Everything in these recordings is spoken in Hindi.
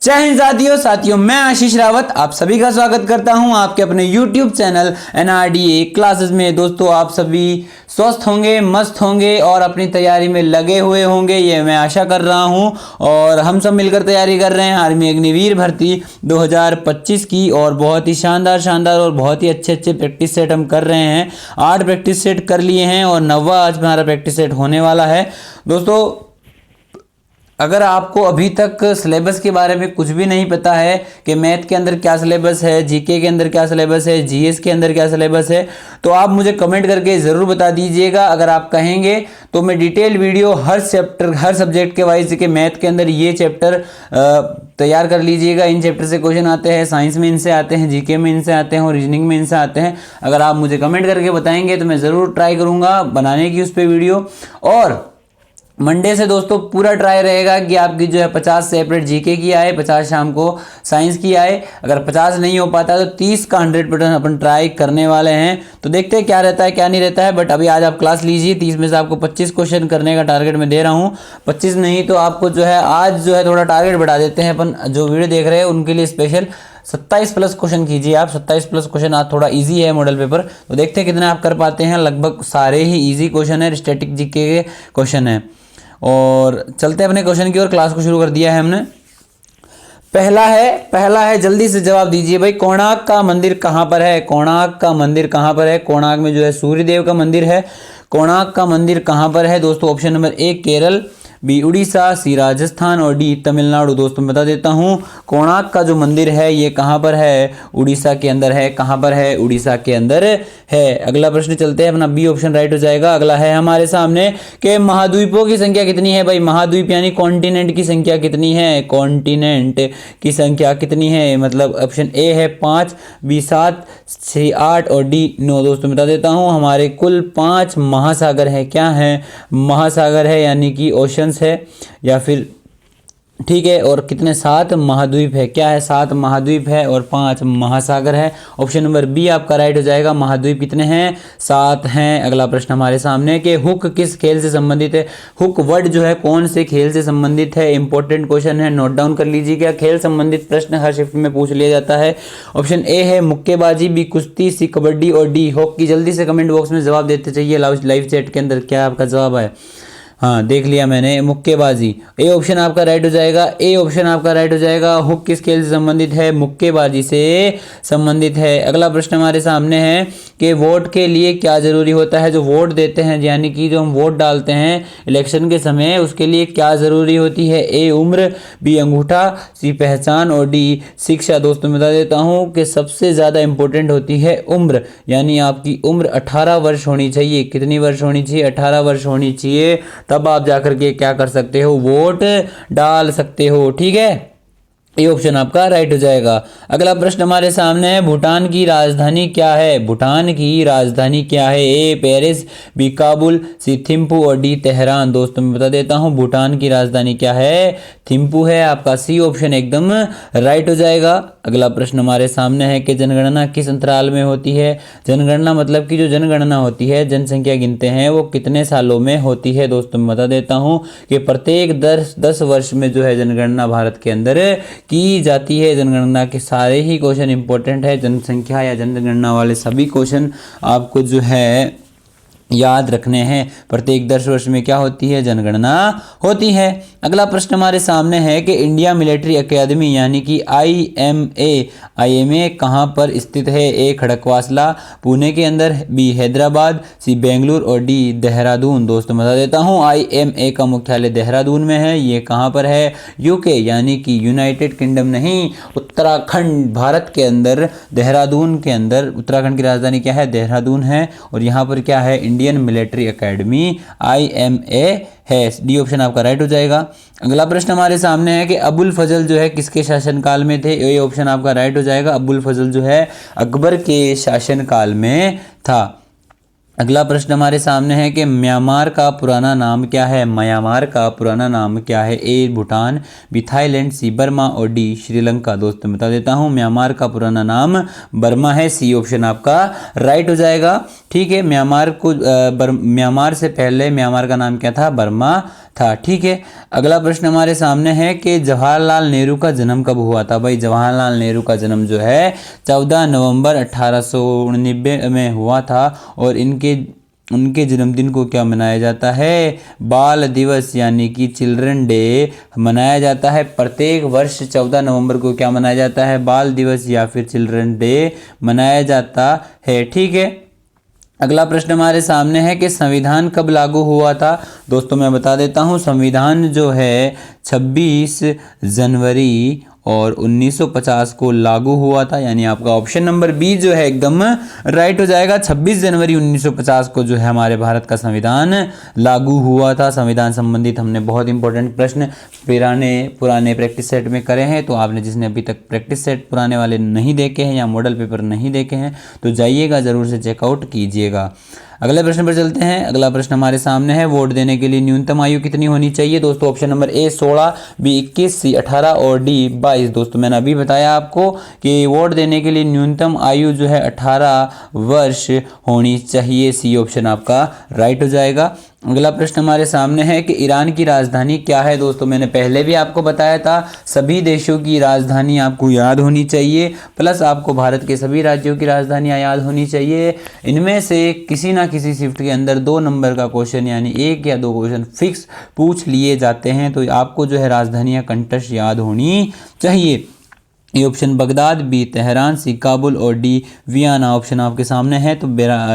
जय हिंद साथियों, मैं आशीष रावत आप सभी का स्वागत करता हूं आपके अपने YouTube चैनल NRDA क्लासेस में। दोस्तों, आप सभी स्वस्थ होंगे, मस्त होंगे और अपनी तैयारी में लगे हुए होंगे, ये मैं आशा कर रहा हूं। और हम सब मिलकर तैयारी कर रहे हैं आर्मी अग्निवीर भर्ती 2025 की, और बहुत ही शानदार और बहुत ही अच्छे प्रैक्टिस सेट हम कर रहे हैं। 8 प्रैक्टिस सेट कर लिए हैं और 9वां आज हमारा प्रैक्टिस सेट होने वाला है। दोस्तों, अगर आपको अभी तक सिलेबस के बारे में कुछ भी नहीं पता है कि मैथ के अंदर क्या सिलेबस है, जीके के अंदर क्या सिलेबस है, जीएस के अंदर क्या सिलेबस है, तो आप मुझे कमेंट करके ज़रूर बता दीजिएगा। अगर आप कहेंगे तो मैं डिटेल वीडियो हर सब्जेक्ट के वाइज के मैथ के अंदर ये चैप्टर तैयार कर लीजिएगा। इन चैप्टर से क्वेश्चन आते हैं, साइंस में इनसे आते हैं, जीके में इनसे आते हैं और रीजनिंग में इनसे आते हैं। अगर आप मुझे कमेंट करके बताएंगे तो मैं ज़रूर ट्राई करूँगा बनाने की उस पर वीडियो। और मंडे से दोस्तों पूरा ट्राई रहेगा कि आपकी जो है 50 सेपरेट जीके की आए, 50 शाम को साइंस की आए। अगर 50 नहीं हो पाता तो 30 का 100% अपन ट्राई करने वाले हैं। तो देखते हैं क्या रहता है क्या नहीं रहता है। बट अभी आज आप क्लास लीजिए। 30 में से आपको 25 क्वेश्चन करने का टारगेट मैं दे रहा हूँ। 25 नहीं तो आपको जो है आज जो है थोड़ा टारगेट बढ़ा देते हैं अपन। जो वीडियो देख रहे हैं उनके लिए स्पेशल 27 प्लस क्वेश्चन कीजिए आप। 27 प्लस क्वेश्चन आज थोड़ा इजी है मॉडल पेपर, तो देखते हैं कितने आप कर पाते हैं। लगभग सारे ही इजी क्वेश्चन है, स्टैटिक जीके के क्वेश्चन है। और चलते हैं अपने क्वेश्चन की ओर। क्लास को शुरू कर दिया है हमने। पहला है जल्दी से जवाब दीजिए भाई। कोणार्क का मंदिर कहाँ पर है? कोणार्क का मंदिर कहाँ पर है? कोणार्क में जो है सूर्य देव का मंदिर है। कोणार्क का मंदिर कहाँ पर है दोस्तों? Option number a Kerala, b Orissa, c Rajasthan और डी तमिलनाडु। दोस्तों बता देता हूँ, कोणार्क का जो मंदिर है ये कहाँ पर है? उड़ीसा के अंदर है। कहाँ पर है? उड़ीसा के अंदर है। अगला प्रश्न चलते हैं अपना। बी ऑप्शन राइट हो जाएगा। अगला है हमारे सामने कि महाद्वीपों की संख्या कितनी है भाई? महाद्वीप यानी कॉन्टिनेंट की संख्या कितनी है? कॉन्टिनेंट की संख्या कितनी है? मतलब ऑप्शन ए है 5, बी 7, सी 8 और डी 9। दोस्तों बता देता हूँ, हमारे कुल 5 महासागर है। क्या है? महासागर है, यानी कि ओशन है या फिर ठीक है। और कितने? 7 महाद्वीप है। क्या है? 7 महाद्वीप है और 5 महासागर है। ऑप्शन नंबर बी आपका राइट हो जाएगा। महाद्वीप कितने हैं? 7 हैं। अगला प्रश्न हमारे सामने कि हुक किस खेल से संबंधित है? हुक वर्ड जो है कौन से खेल से संबंधित है? इंपॉर्टेंट क्वेश्चन है, नोट डाउन कर लीजिएगा। खेल संबंधित प्रश्न हर शिफ्ट में पूछ लिया जाता है। ऑप्शन ए है मुक्केबाजी, बी कुश्ती, सी कबड्डी और डी हॉकी। जल्दी से कमेंट बॉक्स में जवाब देते चाहिए लाइव चैट के अंदर। क्या आपका जवाब है? हाँ, देख लिया मैंने, मुक्केबाजी। ए ऑप्शन आपका राइट हो जाएगा। ए ऑप्शन आपका राइट हो जाएगा। हुक किस खेल से संबंधित है? मुक्केबाजी से संबंधित है। अगला प्रश्न हमारे सामने है कि वोट के लिए क्या जरूरी होता है? जो वोट देते हैं, यानी कि जो हम वोट डालते हैं इलेक्शन के समय, उसके लिए क्या जरूरी होती है? ए उम्र, बी अंगूठा, सी पहचान और डी शिक्षा। दोस्तों मैं बता देता हूँ कि सबसे ज़्यादा इंपॉर्टेंट होती है उम्र, यानी आपकी उम्र 18 वर्ष होनी चाहिए। कितनी वर्ष होनी चाहिए? 18 वर्ष होनी चाहिए। तब आप जाकर के क्या कर सकते हो? वोट डाल सकते हो। ठीक है, ये ऑप्शन आपका राइट हो जाएगा। अगला प्रश्न हमारे सामने है, भूटान की राजधानी क्या है? भूटान की राजधानी क्या है? ए पेरिस, बी काबुल, सी थिम्पू और डी तेहरान। दोस्तों मैं बता देता हूँ, भूटान की राजधानी क्या है? थिम्पू है। आपका सी ऑप्शन एकदम राइट हो जाएगा। अगला प्रश्न हमारे सामने है कि जनगणना किस अंतराल में होती है? जनगणना मतलब कि जो जनगणना होती है, जनसंख्या गिनते हैं, वो कितने सालों में होती है? दोस्तों मैं बता देता हूँ कि प्रत्येक 10 वर्ष में जो है जनगणना भारत के अंदर की जाती है। जनगणना के सारे ही क्वेश्चन इंपॉर्टेंट है। जनसंख्या या जनगणना वाले सभी क्वेश्चन आपको जो है याद रखने हैं। प्रत्येक 10 वर्ष में क्या होती है? जनगणना होती है। अगला प्रश्न हमारे सामने है कि इंडिया मिलिट्री एकेडमी यानी कि आईएमए कहाँ पर स्थित है? ए खड़कवासला, पुणे के अंदर, बी हैदराबाद, सी बेंगलुरु और डी देहरादून। दोस्तों बता देता हूँ, आईएमए का मुख्यालय देहरादून में है। ये कहाँ पर है? यूके यानी कि यूनाइटेड किंगडम नहीं, उत्तराखंड, भारत के अंदर, देहरादून के अंदर। उत्तराखंड की राजधानी क्या है? देहरादून है। और यहाँ पर क्या है? इंडियन मिलिट्री एकेडमी आईएमए है। डी ऑप्शन आपका राइट हो जाएगा। अगला प्रश्न हमारे सामने है कि अबुल फजल जो है किसके शासनकाल में थे? ये ऑप्शन आपका राइट हो जाएगा। अबुल फजल जो है अकबर के शासनकाल में था। अगला प्रश्न हमारे सामने है कि म्यांमार का पुराना नाम क्या है। म्यांमार का पुराना नाम क्या है। ए भूटान, बी थाईलैंड, सी बर्मा और डी श्रीलंका। दोस्तों बता देता हूँ, म्यांमार का पुराना नाम बर्मा है। सी ऑप्शन आपका राइट हो जाएगा। ठीक है, म्यांमार से पहले म्यांमार का नाम क्या था, बर्मा था। ठीक है, अगला प्रश्न हमारे सामने है कि जवाहरलाल नेहरू का जन्म कब हुआ था। भाई जवाहरलाल नेहरू का जन्म जो है 14 नवंबर 1889 में हुआ था और उनके जन्मदिन को क्या मनाया जाता है, बाल दिवस यानी कि चिल्ड्रन डे मनाया जाता है। प्रत्येक वर्ष 14 नवंबर को क्या मनाया जाता है, बाल दिवस या फिर चिल्ड्रन डे मनाया जाता है। ठीक है, अगला प्रश्न हमारे सामने है कि संविधान कब लागू हुआ था। दोस्तों मैं बता देता हूँ, संविधान जो है 26 जनवरी और 1950 को लागू हुआ था, यानी आपका ऑप्शन नंबर बी जो है एकदम राइट हो जाएगा। 26 जनवरी 1950 को जो है हमारे भारत का संविधान लागू हुआ था। संविधान संबंधित हमने बहुत इंपॉर्टेंट प्रश्न पुराने प्रैक्टिस सेट में करे हैं, तो आपने जिसने अभी तक प्रैक्टिस सेट पुराने वाले नहीं देखे हैं या मॉडल पेपर नहीं देखे हैं तो जाइएगा, ज़रूर से चेकआउट कीजिएगा। अगले प्रश्न पर चलते हैं। अगला प्रश्न हमारे सामने है, वोट देने के लिए न्यूनतम आयु कितनी होनी चाहिए। दोस्तों ऑप्शन नंबर ए 16, बी 21, सी 18 और डी 22। दोस्तों मैंने अभी बताया आपको कि वोट देने के लिए न्यूनतम आयु जो है 18 वर्ष होनी चाहिए। सी ऑप्शन आपका राइट हो जाएगा। अगला प्रश्न हमारे सामने है कि ईरान की राजधानी क्या है। दोस्तों मैंने पहले भी आपको बताया था, सभी देशों की राजधानी आपको याद होनी चाहिए, प्लस आपको भारत के सभी राज्यों की राजधानियां याद होनी चाहिए। इनमें से किसी ना किसी शिफ्ट के अंदर 2 नंबर का क्वेश्चन यानी 1 या 2 क्वेश्चन फिक्स पूछ लिए जाते हैं, तो आपको जो है राजधानियां कंठस्थ याद होनी चाहिए। A option Baghdad, b Tehran, c Kabul और डी वियना ऑप्शन आपके सामने है। तो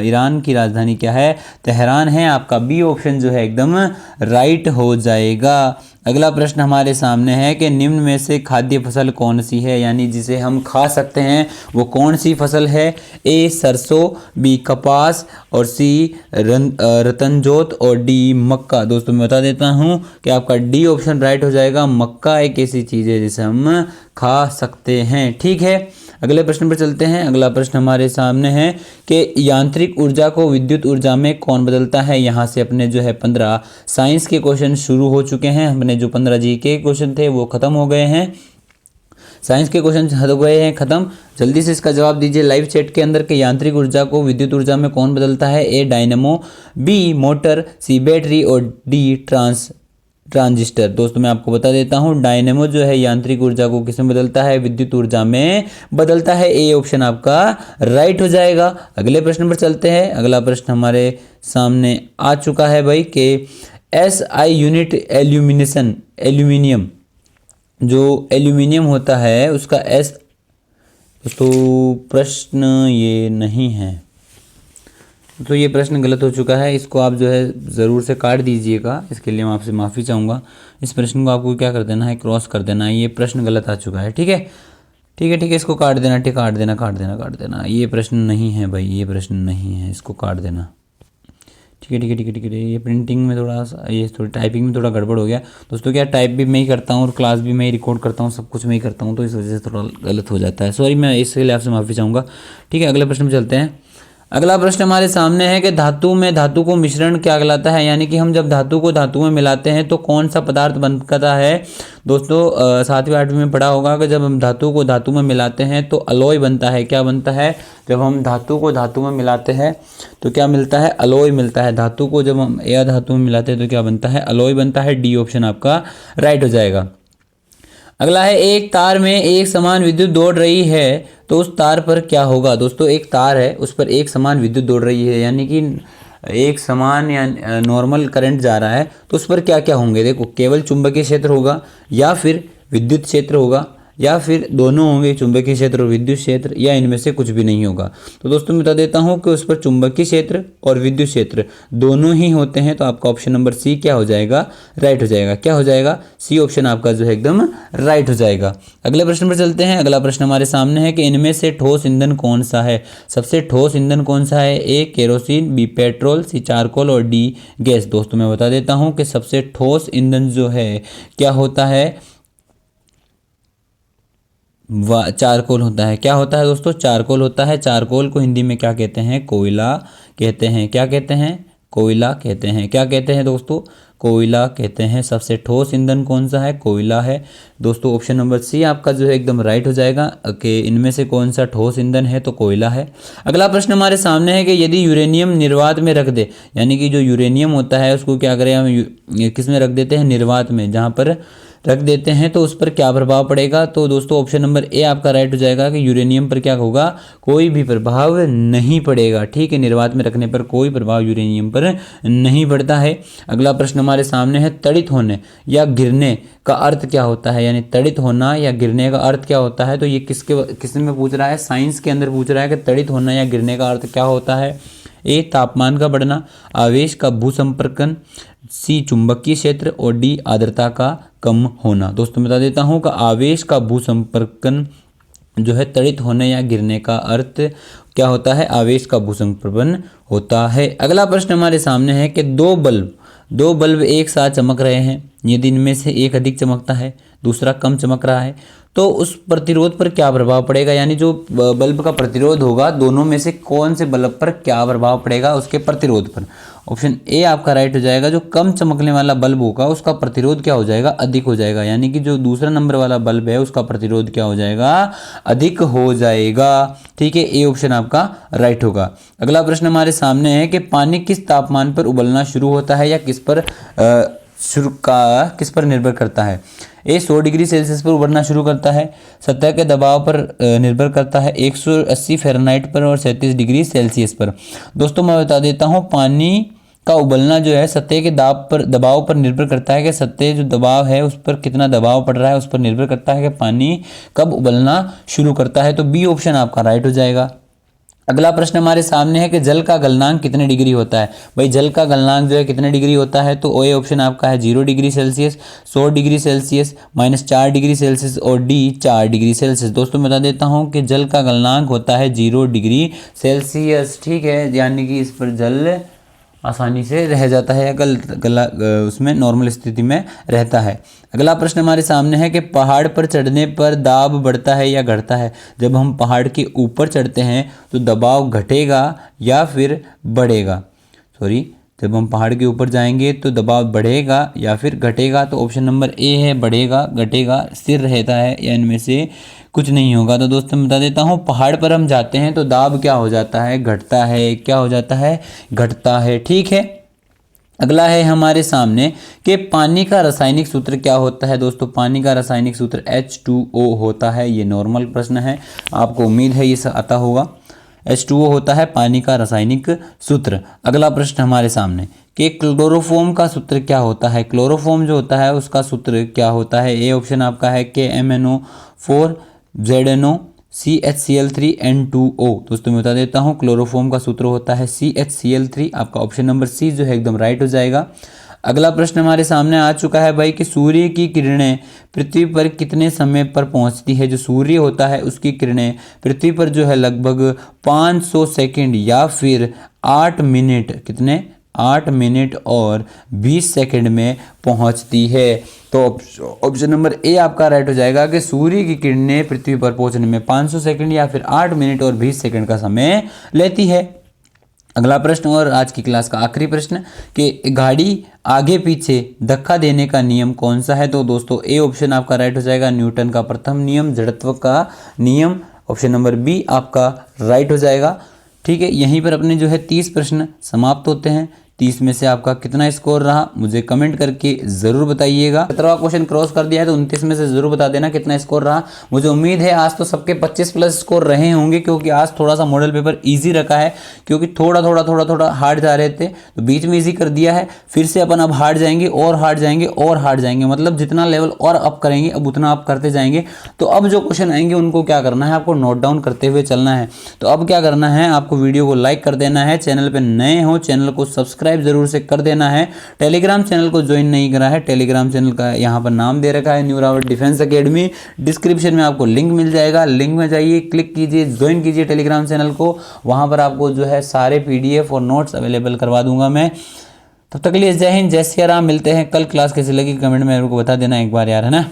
ईरान की राजधानी क्या है, तेहरान है। आपका बी ऑप्शन जो है एकदम राइट हो जाएगा। अगला प्रश्न हमारे सामने है कि निम्न में से खाद्य फसल कौन सी है, यानी जिसे हम खा सकते हैं वो कौन सी फसल है। ए सरसों, बी कपास और सी रतनजोत और डी मक्का। दोस्तों मैं बता देता हूँ कि आपका डी ऑप्शन राइट हो जाएगा। मक्का एक ऐसी चीज़ है जिसे हम खा सकते हैं। ठीक है, अगले प्रश्न पर चलते हैं। अगला प्रश्न हमारे सामने है कि यांत्रिक ऊर्जा को विद्युत ऊर्जा में कौन बदलता है। यहाँ से अपने जो है 15 साइंस के क्वेश्चन शुरू हो चुके हैं। हमने जो 15 जी के क्वेश्चन थे वो खत्म हो गए हैं, साइंस के क्वेश्चन हो गए हैं खत्म। जल्दी से इसका जवाब दीजिए लाइव चैट के अंदर कि यांत्रिक ऊर्जा को विद्युत ऊर्जा में कौन बदलता है। ए डायनेमो, बी मोटर, सी बैटरी और डी ट्रांजिस्टर। दोस्तों मैं आपको बता देता हूं, डायनेमो जो है यांत्रिक ऊर्जा को किसमें बदलता है, विद्युत ऊर्जा में बदलता है। ए ऑप्शन आपका राइट हो जाएगा। अगले प्रश्न पर चलते हैं। अगला प्रश्न हमारे सामने आ चुका है भाई कि SI यूनिट एल्यूमिनियम जो एल्यूमिनियम होता है उसका एस। तो प्रश्न ये नहीं है, तो ये प्रश्न गलत हो चुका है। इसको आप जो है ज़रूर से काट दीजिएगा, इसके लिए मैं आपसे माफ़ी चाहूँगा। इस प्रश्न को आपको क्या कर देना है, क्रॉस कर देना है। ये प्रश्न गलत आ चुका है। ठीक है, इसको काट देना। काट देना। ये प्रश्न नहीं है भाई, ये प्रश्न नहीं है, इसको काट देना। ठीक है। ये प्रिंटिंग में थोड़ी टाइपिंग में थोड़ा गड़बड़ हो गया दोस्तों। क्या टाइप भी मैं ही करता हूँ और क्लास भी मैं ही रिकॉर्ड करता हूँ, सब कुछ मैं ही करता हूँ, तो इस वजह से थोड़ा गलत हो जाता है। सॉरी, मैं इसके लिए आपसे माफ़ी चाहूँगा। ठीक है, अगले प्रश्न में चलते हैं। अगला प्रश्न हमारे सामने है कि धातु को मिश्रण क्या कहलाता है, यानी कि हम जब धातु को धातु में मिलाते हैं तो कौन सा पदार्थ बनता है। दोस्तों 7वीं 8वीं में पढ़ा होगा कि जब हम धातु को धातु में मिलाते हैं तो अलॉय बनता है। क्या बनता है, जब हम धातु को धातु में मिलाते हैं तो क्या मिलता है, अलॉय मिलता है। धातु को जब हम या धातु में मिलाते हैं तो क्या बनता है, अलॉय बनता है। डी ऑप्शन आपका राइट हो जाएगा। अगला है, एक तार में एक समान विद्युत दौड़ रही है तो उस तार पर क्या होगा। दोस्तों एक तार है, उस पर एक समान विद्युत दौड़ रही है, यानी कि एक समान या नॉर्मल करंट जा रहा है, तो उस पर क्या क्या होंगे। देखो, केवल चुंबकीय क्षेत्र होगा या फिर विद्युत क्षेत्र होगा या फिर दोनों होंगे, चुंबकीय क्षेत्र और विद्युत क्षेत्र, या इनमें से कुछ भी नहीं होगा। तो दोस्तों मैं बता देता हूं कि उस पर चुंबकीय क्षेत्र और विद्युत क्षेत्र दोनों ही होते हैं। तो आपका ऑप्शन नंबर सी क्या हो जाएगा, राइट हो जाएगा। क्या हो जाएगा, सी ऑप्शन आपका जो है एकदम राइट हो जाएगा। अगले प्रश्न पर चलते हैं। अगला प्रश्न हमारे सामने है कि इनमें से ठोस ईंधन कौन सा है। सबसे ठोस ईंधन कौन सा है। ए केरोसिन, बी पेट्रोल, सी चारकोल और डी गैस। दोस्तों मैं बता देता हूँ कि सबसे ठोस ईंधन जो है क्या होता है, चारकोल होता है। क्या होता है दोस्तों? चारकोल होता है। चारकोल को हिंदी में क्या कहते हैं? कोयला कहते हैं। क्या कहते हैं? कोयला कहते हैं। क्या कहते हैं दोस्तों? कोयला कहते हैं। सबसे ठोस ईंधन कौन सा है? कोयला है। दोस्तों ऑप्शन नंबर सी आपका जो है एकदम राइट हो जाएगा कि इनमें से कौन सा ठोस ईंधन है, तो कोयला है। अगला प्रश्न हमारे सामने है कि यदि यूरेनियम निर्वात में रख दे, यानी कि जो यूरेनियम होता है उसको क्या करें हम, किस में रख देते हैं? निर्वात में, जहाँ पर रख देते हैं तो उस पर क्या प्रभाव पड़ेगा? तो दोस्तों ऑप्शन नंबर ए आपका राइट हो जाएगा कि यूरेनियम पर क्या होगा? कोई भी प्रभाव नहीं पड़ेगा। ठीक है, निर्वात में रखने पर कोई प्रभाव यूरेनियम पर नहीं पड़ता है। अगला प्रश्न हमारे सामने है, तड़ित होने या गिरने का अर्थ क्या होता है? यानी तड़ित होना या गिरने का अर्थ क्या होता है? तो ये किस में पूछ रहा है? साइंस के अंदर पूछ रहा है कि तड़ित होना या गिरने का अर्थ क्या होता है। ए तापमान का बढ़ना, आवेश का भूसंपर्कन, सी चुंबकीय क्षेत्र और डी आर्द्रता का कम होना। दोस्तों बता देता हूँ कि आवेश का भूसंपर्कन जो है तड़ित होने या गिरने का अर्थ क्या होता है? आवेश का भूसंपर्कन होता है। अगला प्रश्न हमारे सामने है कि दो बल्ब एक साथ चमक रहे हैं, यदि इनमें से एक अधिक चमकता है, दूसरा कम चमक रहा है, तो उस प्रतिरोध पर क्या प्रभाव पड़ेगा? यानी जो बल्ब का प्रतिरोध होगा, दोनों में से कौन से बल्ब पर क्या प्रभाव पड़ेगा? उसके प्रतिरोध पर। ऑप्शन ए आपका राइट हो जाएगा, जो कम चमकने वाला बल्ब होगा उसका प्रतिरोध क्या हो जाएगा? अधिक हो जाएगा। यानी कि जो दूसरा नंबर वाला बल्ब है उसका प्रतिरोध क्या हो जाएगा? अधिक हो जाएगा। ठीक है, ए ऑप्शन आपका राइट होगा। अगला प्रश्न हमारे सामने है कि पानी किस तापमान पर उबलना शुरू होता है या किस पर निर्भर करता है? ए 100 डिग्री सेल्सियस पर उबलना शुरू करता है, सतह के दबाव पर निर्भर करता है, 180 फ़ारेनहाइट पर और 37 डिग्री सेल्सियस पर। दोस्तों मैं बता देता हूँ, पानी का उबलना जो है सतह के दबाव पर निर्भर करता है कि सतह जो दबाव है उस पर कितना दबाव पड़ रहा है, उस पर निर्भर करता है कि पानी कब उबलना शुरू करता है। तो बी ऑप्शन आपका राइट हो जाएगा। अगला प्रश्न हमारे सामने है कि जल का गलनांक कितने डिग्री होता है? भाई जल का गलनांक जो है कितने डिग्री होता है? तो ए ऑप्शन आपका है 0 degree Celsius, 100 degree Celsius, -4 degree Celsius और डी 4 डिग्री सेल्सियस। दोस्तों मैं बता देता हूँ कि जल का गलनांक होता है 0 डिग्री सेल्सियस। ठीक है, यानी कि इस पर जल आसानी से रह जाता है, उसमें नॉर्मल स्थिति में रहता है। अगला प्रश्न हमारे सामने है कि पहाड़ पर चढ़ने पर दाब बढ़ता है या घटता है? जब हम पहाड़ के ऊपर चढ़ते हैं तो दबाव घटेगा या फिर बढ़ेगा? जब हम पहाड़ के ऊपर जाएंगे तो दबाव बढ़ेगा या फिर घटेगा? तो ऑप्शन नंबर ए है, बढ़ेगा, घटेगा, स्थिर रहता है, या इनमें से कुछ नहीं होगा। तो दोस्तों मैं बता देता हूँ, पहाड़ पर हम जाते हैं तो दाब क्या हो जाता है? घटता है। क्या हो जाता है? घटता है। ठीक है, अगला है हमारे सामने कि पानी का रासायनिक सूत्र क्या होता है? दोस्तों पानी का रासायनिक सूत्र H2O होता है। ये नॉर्मल प्रश्न है, आपको उम्मीद है ये आता होगा। H2O होता है पानी का रासायनिक सूत्र। अगला प्रश्न हमारे सामने कि क्लोरोफॉर्म का सूत्र क्या होता है? क्लोरोफॉर्म जो होता है उसका सूत्र क्या होता है? ए ऑप्शन आपका है KMnO4 ZNO CHCl3N2O। दोस्तों मैं बता देता हूँ, क्लोरोफॉर्म का सूत्र होता है CHCl3। आपका ऑप्शन नंबर सी जो है एकदम राइट हो जाएगा। अगला प्रश्न हमारे सामने आ चुका है भाई कि सूर्य की किरणें पृथ्वी पर कितने समय पर पहुंचती है? जो सूर्य होता है उसकी किरणें पृथ्वी पर जो है लगभग 500 सेकंड या फिर 8 मिनट, कितने? 8 मिनट और 20 सेकंड में पहुंचती है। तो ऑप्शन नंबर ए आपका राइट हो जाएगा कि सूर्य की किरणें पृथ्वी पर पहुंचने में 500 सेकंड या फिर 8 मिनट और 20 सेकंड का समय लेती है। अगला प्रश्न और आज की क्लास का आखिरी प्रश्न कि गाड़ी आगे पीछे धक्का देने का नियम कौन सा है? तो दोस्तों ए ऑप्शन आपका राइट हो जाएगा, न्यूटन का प्रथम नियम, जड़त्व का नियम। ऑप्शन नंबर बी आपका राइट हो जाएगा। ठीक है, यहीं पर अपने जो है 30 प्रश्न समाप्त होते हैं। 30 में से आपका कितना स्कोर रहा मुझे कमेंट करके ज़रूर बताइएगा। 17वां क्वेश्चन क्रॉस कर दिया है तो 29 में से ज़रूर बता देना कितना स्कोर रहा। मुझे उम्मीद है आज तो सबके 25 प्लस स्कोर रहे होंगे, क्योंकि आज थोड़ा सा मॉडल पेपर इजी रखा है, क्योंकि थोड़ा हार्ड जा रहे थे तो बीच में इजी कर दिया है। फिर से अपन अब हार्ड जाएंगे और हार्ड जाएंगे और हार्ड जाएंगे, मतलब जितना लेवल और अप करेंगे अब उतना अप करते जाएंगे। तो अब जो क्वेश्चन आएंगे उनको क्या करना है, आपको नोट डाउन करते हुए चलना है। तो अब क्या करना है, आपको वीडियो को लाइक कर देना है, चैनल पर नए हो चैनल को सब्सक्राइब जरूर से कर देना है। टेलीग्राम चैनल को ज्वाइन नहीं करा है, टेलीग्राम चैनल का यहाँ पर नाम दे रखा है new Rawat defence academy. Description में आपको लिंक मिल जाएगा, लिंक में जाइए, क्लिक कीजिए, ज्वाइन कीजिए टेलीग्राम चैनल को। वहाँ पर आपको जो है सारे PDF और नोट्स अवेलेबल करवा दूंगा मैं। तब तक के लिए जय हिंद, जय सिया राम। मिलते हैं कल। क्लास कैसी लगी कमेंट में मेरे को बता देना एक बार यार, है ना।